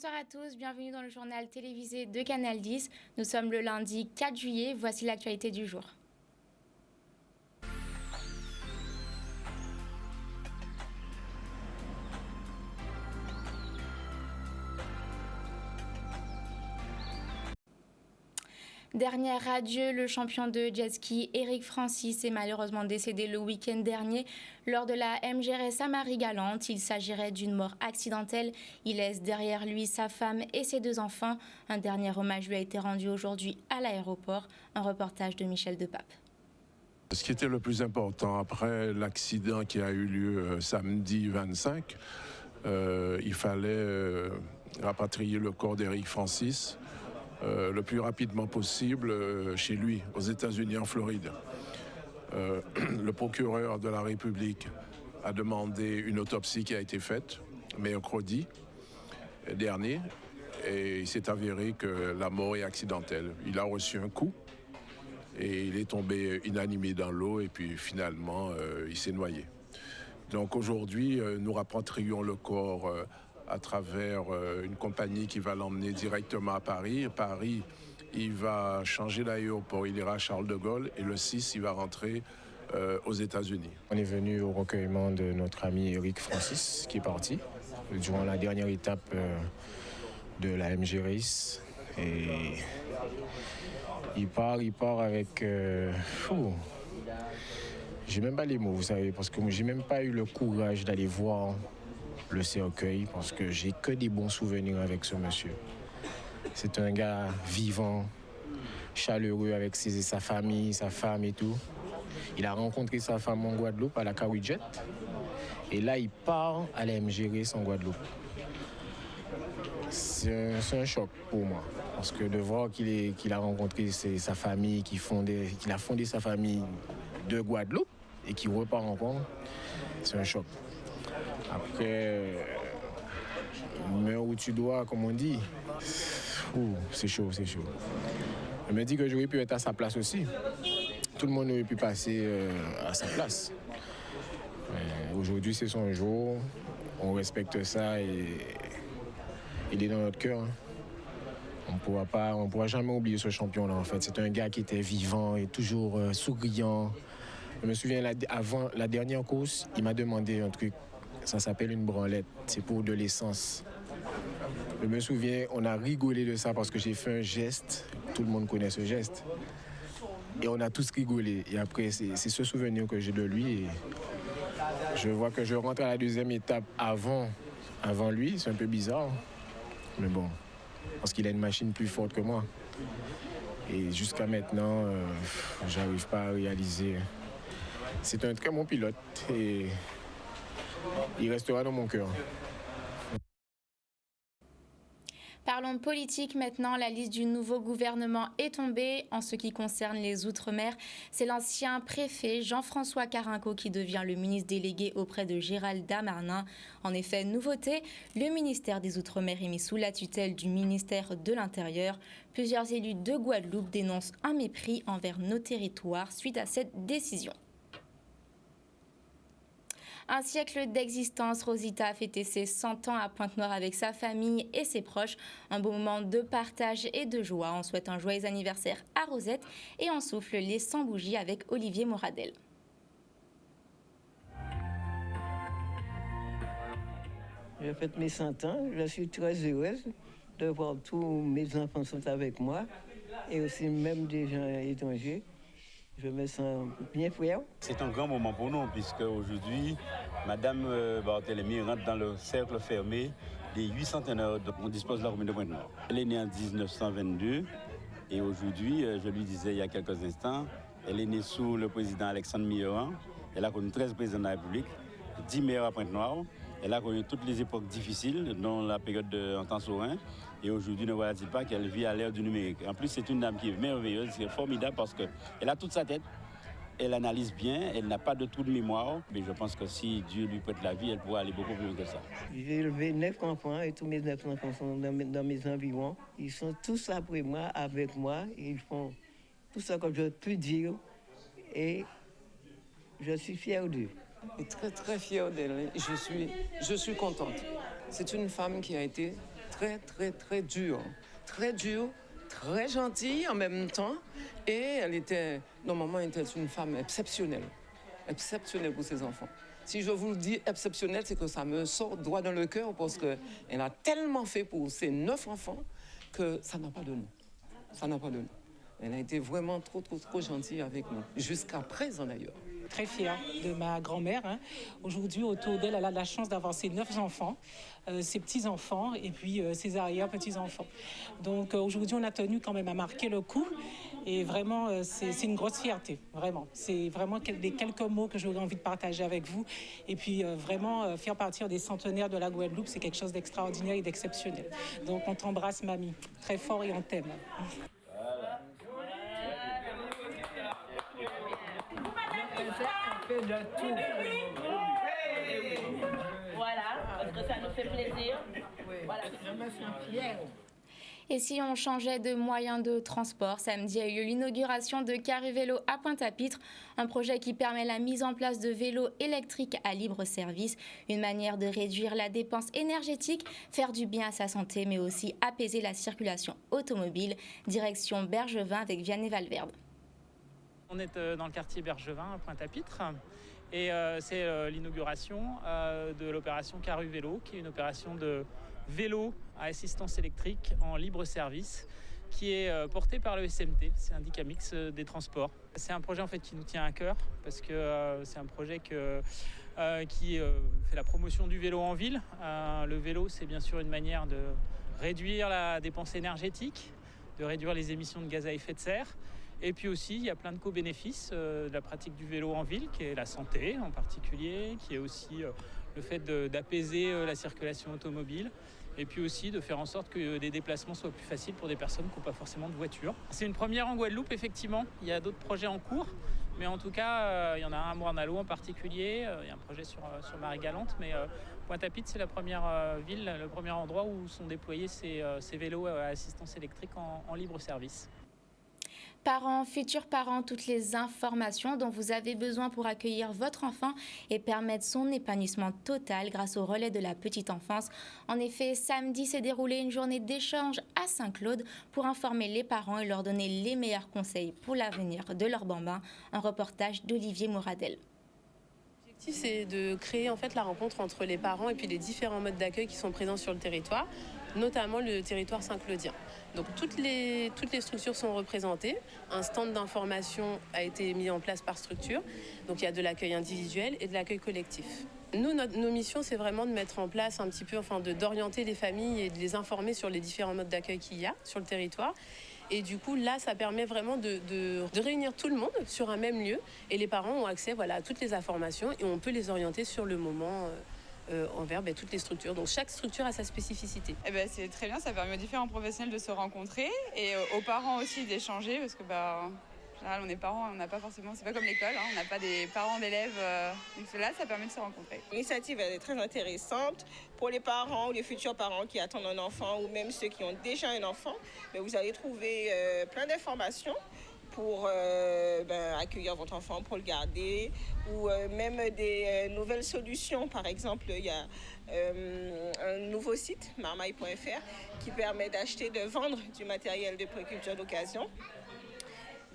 Bonsoir à tous, bienvenue dans le journal télévisé de Canal 10. Nous sommes le lundi 4 juillet, voici l'actualité du jour. Dernier adieu, le champion de jet ski Eric Francis est malheureusement décédé le week-end dernier lors de la MGRS à Marie-Galante. Il s'agirait d'une mort accidentelle. Il laisse derrière lui sa femme et ses deux enfants. Un dernier hommage lui a été rendu aujourd'hui à l'aéroport. Un reportage de Michel Depape. Ce qui était le plus important après l'accident qui a eu lieu samedi 25, il fallait rapatrier le corps d'Eric Francis le plus rapidement possible chez lui, aux États-Unis, en Floride. Le procureur de la République a demandé une autopsie qui a été faite mercredi dernier et il s'est avéré que la mort est accidentelle. Il a reçu un coup et il est tombé inanimé dans l'eau et puis finalement il s'est noyé. Donc aujourd'hui, nous rapatrions le corps à travers une compagnie qui va l'emmener directement à Paris. Paris, il va changer d'aéroport, il ira à Charles de Gaulle et le 6, il va rentrer aux États-Unis. On est venu au recueillement de notre ami Eric Francis qui est parti durant la dernière étape de la MG Race. Et il part avec... J'ai même pas les mots, vous savez, parce que moi, j'ai même pas eu le courage d'aller voir le cercueil parce que j'ai que des bons souvenirs avec ce monsieur. C'est un gars vivant, chaleureux avec sa famille, sa femme et tout. Il a rencontré sa femme en Guadeloupe à la Caroujet et là il part à la MGRS en Guadeloupe. C'est un choc pour moi parce que de voir qu'il a rencontré sa famille, qu'il a fondé sa famille de Guadeloupe et qu'il repart encore, c'est un choc. Après, meurs où tu dois, comme on dit, c'est chaud, c'est chaud. Je me dis que j'aurais pu être à sa place aussi. Tout le monde aurait pu passer à sa place. Aujourd'hui, c'est son jour. On respecte ça et il est dans notre cœur. On ne pourra jamais oublier ce champion-là, en fait. C'est un gars qui était vivant et toujours souriant. Je me souviens, avant la dernière course, il m'a demandé un truc. Ça s'appelle une branlette. C'est pour de l'essence. Je me souviens, on a rigolé de ça parce que j'ai fait un geste. Tout le monde connaît ce geste. Et on a tous rigolé. Et après, c'est ce souvenir que j'ai de lui. Et je vois que je rentre à la deuxième étape avant lui. C'est un peu bizarre. Mais bon, parce qu'il a une machine plus forte que moi. Et jusqu'à maintenant, j'arrive pas à réaliser. C'est un très bon pilote et il restera dans mon cœur. Parlons politique maintenant. La liste du nouveau gouvernement est tombée. En ce qui concerne les Outre-mer, c'est l'ancien préfet Jean-François Carenco qui devient le ministre délégué auprès de Gérald Darmanin. En effet, nouveauté, le ministère des Outre-mer est mis sous la tutelle du ministère de l'Intérieur. Plusieurs élus de Guadeloupe dénoncent un mépris envers nos territoires suite à cette décision. Un siècle d'existence, Rosita a fêté ses 100 ans à Pointe-Noire avec sa famille et ses proches. Un beau moment de partage et de joie. On souhaite un joyeux anniversaire à Rosette et on souffle les 100 bougies avec Olivier Moradel. J'ai fait mes 100 ans. Je suis très heureuse de voir tous mes enfants sont avec moi et aussi même des gens étrangers. Je me sens bien fière. C'est un grand moment pour nous puisque aujourd'hui, Madame Barthélemy rentre dans le cercle fermé des 8 centenaires dont on dispose de la commune de Pointe-Noire. Elle est née en 1922 et aujourd'hui, je lui disais il y a quelques instants, elle est née sous le président Alexandre Millerand. Elle a connu 13 présidents de la République, 10 maires à Pointe-Noire. Elle a connu toutes les époques difficiles, dont la période de temps serein. Et aujourd'hui, ne voilà-t-il pas qu'elle vit à l'ère du numérique. En plus, c'est une dame qui est merveilleuse, c'est formidable parce qu'elle a toute sa tête, elle analyse bien, elle n'a pas de trou de mémoire. Mais je pense que si Dieu lui prête la vie, elle pourra aller beaucoup plus loin que ça. J'ai élevé 9 enfants et tous mes 9 enfants sont dans mes environs. Ils sont tous après moi, avec moi. Ils font tout ce que je peux dire et je suis fière d'eux. Je suis très, très fière d'elle. Je suis contente. C'est une femme qui a été très, très, très dure. Très dure, très gentille en même temps. Et maman était une femme exceptionnelle. Exceptionnelle pour ses enfants. Si je vous le dis exceptionnelle, c'est que ça me sort droit dans le cœur parce qu'elle a tellement fait pour ses 9 enfants que ça n'a pas de nom. Ça n'a pas de nom. Elle a été vraiment trop, trop, trop gentille avec nous, jusqu'à présent d'ailleurs. Très fière de ma grand-mère. Aujourd'hui, autour d'elle, elle a la chance d'avoir ses 9 enfants, ses petits-enfants et puis ses arrière-petits-enfants. Donc aujourd'hui, on a tenu quand même à marquer le coup et vraiment, c'est une grosse fierté, vraiment. C'est vraiment les quelques mots que j'aurais envie de partager avec vous. Et puis vraiment, faire partir des centenaires de la Guadeloupe, c'est quelque chose d'extraordinaire et d'exceptionnel. Donc on t'embrasse, mamie, très fort et on t'aime. Voilà, parce que ça nous fait plaisir. Voilà, je me sens fière. Et si on changeait de moyen de transport, samedi a eu lieu l'inauguration de Carré Vélo à Pointe-à-Pitre, un projet qui permet la mise en place de vélos électriques à libre service, une manière de réduire la dépense énergétique, faire du bien à sa santé, mais aussi apaiser la circulation automobile. Direction Bergevin avec Vianney Valverde. On est dans le quartier Bergevin à Pointe-à-Pitre et c'est l'inauguration de l'opération Carré Vélo, qui est une opération de vélo à assistance électrique en libre service qui est portée par le SMT, le syndicat mixte des transports. C'est un projet en fait qui nous tient à cœur parce que c'est un projet qui fait la promotion du vélo en ville. Le vélo, c'est bien sûr une manière de réduire la dépense énergétique, de réduire les émissions de gaz à effet de serre. Et puis aussi, il y a plein de co-bénéfices de la pratique du vélo en ville, qui est la santé en particulier, qui est aussi le fait d'apaiser la circulation automobile, et puis aussi de faire en sorte que des déplacements soient plus faciles pour des personnes qui n'ont pas forcément de voiture. C'est une première en Guadeloupe, effectivement. Il y a d'autres projets en cours, mais en tout cas, il y en a un à Morne-à-l'Eau en particulier. Il y a un projet sur Marie-Galante, mais Pointe-à-Pitre, c'est la première ville, le premier endroit où sont déployés ces vélos à assistance électrique en libre service. Parents, futurs parents, toutes les informations dont vous avez besoin pour accueillir votre enfant et permettre son épanouissement total grâce au relais de la petite enfance. En effet, samedi s'est déroulée une journée d'échange à Saint-Claude pour informer les parents et leur donner les meilleurs conseils pour l'avenir de leur bambin. Un reportage d'Olivier Moradel. L'objectif, c'est de créer en fait la rencontre entre les parents et puis les différents modes d'accueil qui sont présents sur le territoire, notamment le territoire saint-claudien. Donc toutes les structures sont représentées. Un stand d'information a été mis en place par structure. Donc il y a de l'accueil individuel et de l'accueil collectif. Nous, nos missions, c'est vraiment de mettre en place un petit peu, d'orienter les familles et de les informer sur les différents modes d'accueil qu'il y a sur le territoire. Et du coup, là, ça permet vraiment de réunir tout le monde sur un même lieu. Et les parents ont accès à toutes les informations et on peut les orienter sur le moment envers toutes les structures. Donc chaque structure a sa spécificité. C'est très bien, ça permet aux différents professionnels de se rencontrer et aux parents aussi d'échanger parce que en général, on est parents, on n'a pas forcément, c'est pas comme l'école, on n'a pas des parents d'élèves. Donc là, ça permet de se rencontrer. L'initiative est très intéressante pour les parents ou les futurs parents qui attendent un enfant ou même ceux qui ont déjà un enfant. Mais vous allez trouver plein d'informations pour accueillir votre enfant, pour le garder, ou même des nouvelles solutions. Par exemple, il y a un nouveau site, marmaille.fr, qui permet d'acheter, de vendre du matériel de préculture d'occasion.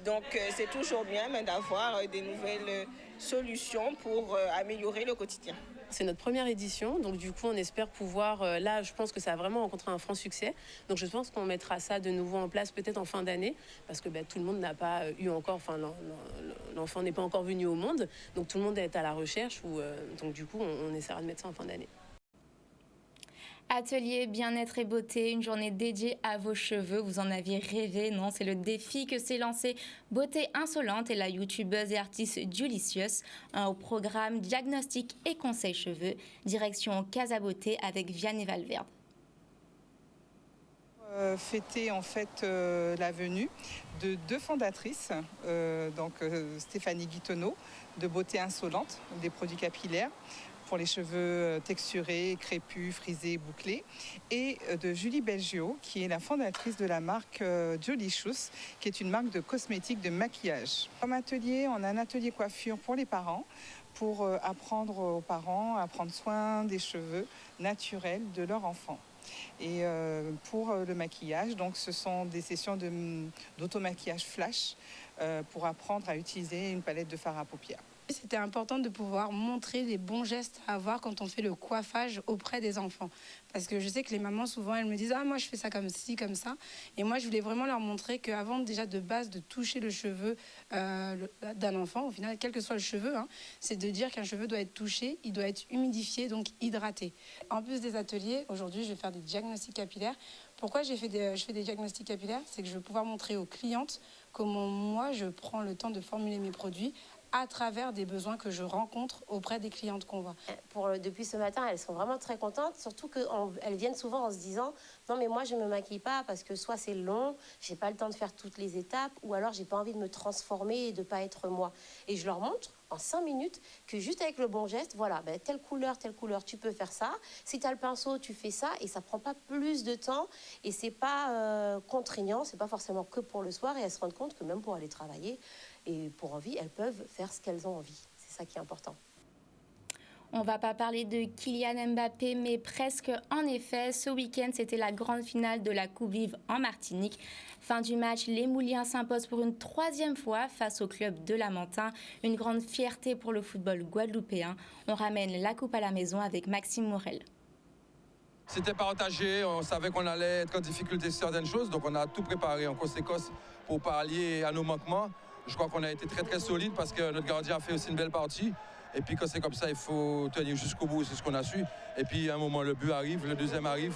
Donc c'est toujours bien d'avoir des nouvelles solutions pour améliorer le quotidien. C'est notre première édition, donc du coup on espère pouvoir, là je pense que ça a vraiment rencontré un franc succès, donc je pense qu'on mettra ça de nouveau en place peut-être en fin d'année, parce que tout le monde n'a pas eu encore, l'enfant n'est pas encore venu au monde, donc tout le monde est à la recherche, donc du coup on essaiera de mettre ça en fin d'année. Atelier bien-être et beauté, une journée dédiée à vos cheveux. Vous en aviez rêvé, non? C'est le défi que s'est lancé Beauté Insolente et la youtubeuse et artiste Julicious. Au programme diagnostic et conseil cheveux. Direction Casa Beauté avec Vianney Valverde. Fêter en fait la venue de 2 fondatrices, Stéphanie Guitonneau de Beauté Insolente, des produits capillaires pour les cheveux texturés, crépus, frisés, bouclés, et de Julie Belgio, qui est la fondatrice de la marque Julicious, qui est une marque de cosmétiques de maquillage. Comme atelier, on a un atelier coiffure pour les parents, pour apprendre aux parents à prendre soin des cheveux naturels de leur enfant. Et pour le maquillage, donc ce sont des sessions d'automaquillage flash pour apprendre à utiliser une palette de fard à paupières. C'était important de pouvoir montrer les bons gestes à avoir quand on fait le coiffage auprès des enfants. Parce que je sais que les mamans, souvent, elles me disent « Ah, moi, je fais ça comme ci, comme ça ». Et moi, je voulais vraiment leur montrer qu'avant, déjà, de base, de toucher le cheveu d'un enfant, au final, quel que soit le cheveu, hein, c'est de dire qu'un cheveu doit être touché, il doit être humidifié, donc hydraté. En plus des ateliers, aujourd'hui, je vais faire des diagnostics capillaires. Pourquoi je fais des diagnostics capillaires? C'est que je veux pouvoir montrer aux clientes comment moi, je prends le temps de formuler mes produits à travers des besoins que je rencontre auprès des clientes qu'on voit. Depuis ce matin, elles sont vraiment très contentes, surtout qu'elles viennent souvent en se disant « Non mais moi je ne me maquille pas parce que soit c'est long, j'ai pas le temps de faire toutes les étapes ou alors j'ai pas envie de me transformer et de pas être moi ». Et je leur montre en 5 minutes que juste avec le bon geste, voilà, telle couleur, tu peux faire ça. Si tu as le pinceau, tu fais ça et ça prend pas plus de temps et c'est pas contraignant, c'est pas forcément que pour le soir et elles se rendent compte que même pour aller travailler, et pour envie, elles peuvent faire ce qu'elles ont envie. C'est ça qui est important. On ne va pas parler de Kylian Mbappé, mais presque. En effet, ce week-end, c'était la grande finale de la Coupe Vive en Martinique. Fin du match, les Mouliens s'imposent pour une 3e fois face au club de Lamentin. Une grande fierté pour le football guadeloupéen. On ramène la coupe à la maison avec Maxime Morel. C'était partagé, on savait qu'on allait être en difficulté sur certaines choses, donc on a tout préparé en conséquence pour pallier à nos manquements. Je crois qu'on a été très très solide parce que notre gardien a fait aussi une belle partie. Et puis quand c'est comme ça, il faut tenir jusqu'au bout, c'est ce qu'on a su. Et puis à un moment, le but arrive, le deuxième arrive.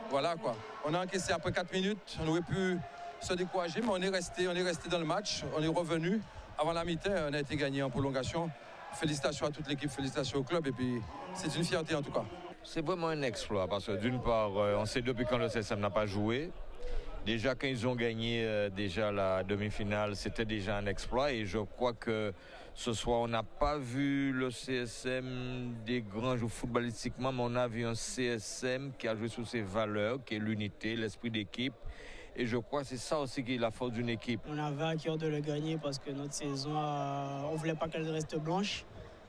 Voilà quoi. On a encaissé après 4 minutes, on aurait pu se décourager, mais on est resté dans le match, on est revenu. Avant la mi-temps, on a été gagné en prolongation. Félicitations à toute l'équipe, félicitations au club et puis c'est une fierté en tout cas. C'est vraiment un exploit parce que d'une part, on sait depuis quand le CSM n'a pas joué. Déjà, quand ils ont gagné déjà la demi-finale, c'était déjà un exploit. Et je crois que ce soir, on n'a pas vu le CSM des grands joueurs footballistiquement, mais on a vu un CSM qui a joué sur ses valeurs, qui est l'unité, l'esprit d'équipe. Et je crois que c'est ça aussi qui est la force d'une équipe. On avait à cœur de le gagner parce que notre saison, on ne voulait pas qu'elle reste blanche.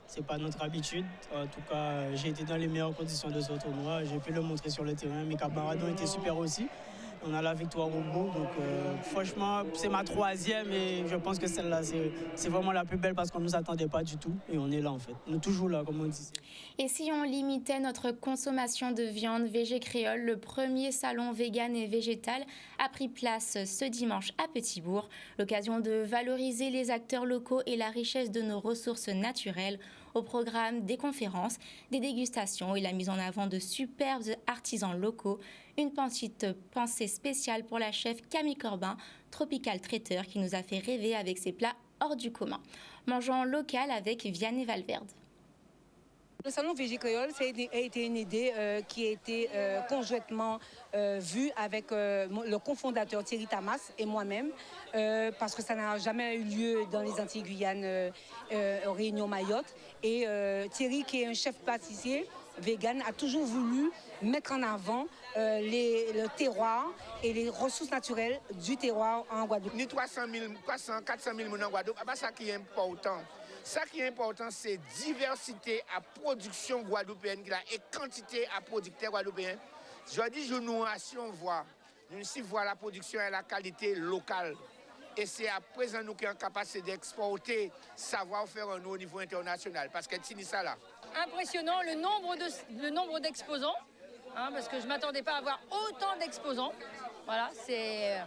Ce n'est pas notre habitude. En tout cas, j'ai été dans les meilleures conditions de ce tournoi. J'ai pu le montrer sur le terrain. Mes camarades ont été super aussi. On a la victoire au bout, donc franchement, c'est ma 3e et je pense que celle-là, c'est vraiment la plus belle parce qu'on ne nous attendait pas du tout et on est là en fait. On est toujours là, comme on dit. Et si on limitait notre consommation de viande, VG Créole, le premier salon vegan et végétal, a pris place ce dimanche à Petit-Bourg. L'occasion de valoriser les acteurs locaux et la richesse de nos ressources naturelles. Au programme des conférences, des dégustations et la mise en avant de superbes artisans locaux. Une petite pensée spéciale pour la chef Camille Corbin, tropical traiteur, qui nous a fait rêver avec ses plats hors du commun. Mangeons local avec Vianney Valverde. Le salon VG Créole, ça a été une idée qui a été conjointement vue avec le cofondateur Thierry Tamas et moi-même, parce que ça n'a jamais eu lieu dans les Antilles Guyane, Réunion Mayotte. Et Thierry, qui est un chef pâtissier vegan, a toujours voulu mettre en avant le terroir et les ressources naturelles du terroir en Guadeloupe. Nous 400 000 personnes en Guadeloupe, c'est ça qui est important. Ce qui est important, c'est diversité à production guadeloupéenne et quantité à producteurs guadeloupéens. Je dis, nous aussi voir la production et la qualité locale. Et c'est à présent nous qui sommes capables d'exporter savoir-faire au niveau international. Parce que c'est ça là. Impressionnant le nombre d'exposants, parce que je ne m'attendais pas à avoir autant d'exposants. Voilà, c'est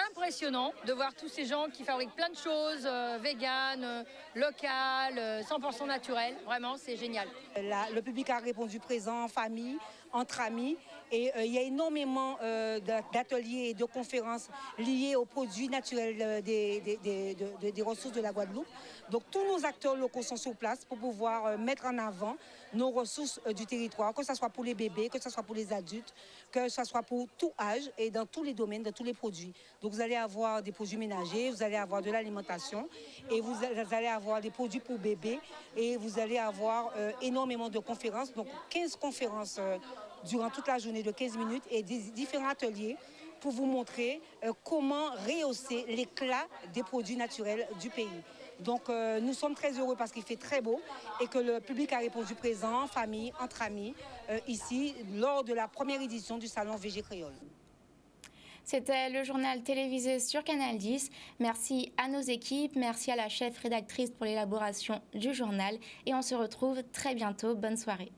impressionnant de voir tous ces gens qui fabriquent plein de choses, véganes, locales, 100% naturelles. Vraiment, c'est génial. Le public a répondu présent en famille, entre amis. Et il y a énormément d'ateliers et de conférences liées aux produits naturels des ressources de la Guadeloupe. Donc tous nos acteurs locaux sont sur place pour pouvoir mettre en avant nos ressources du territoire, que ce soit pour les bébés, que ce soit pour les adultes, que ce soit pour tout âge et dans tous les domaines, dans tous les produits. Donc vous allez avoir des produits ménagers, vous allez avoir de l'alimentation et vous allez avoir des produits pour bébés et vous allez avoir énormément de conférences, donc 15 conférences durant toute la journée de 15 minutes et des différents ateliers pour vous montrer comment rehausser l'éclat des produits naturels du pays. Donc nous sommes très heureux parce qu'il fait très beau et que le public a répondu présent, en famille, entre amis, ici, lors de la première édition du Salon VG Créole. C'était le journal télévisé sur Canal 10. Merci à nos équipes, merci à la chef rédactrice pour l'élaboration du journal et on se retrouve très bientôt. Bonne soirée.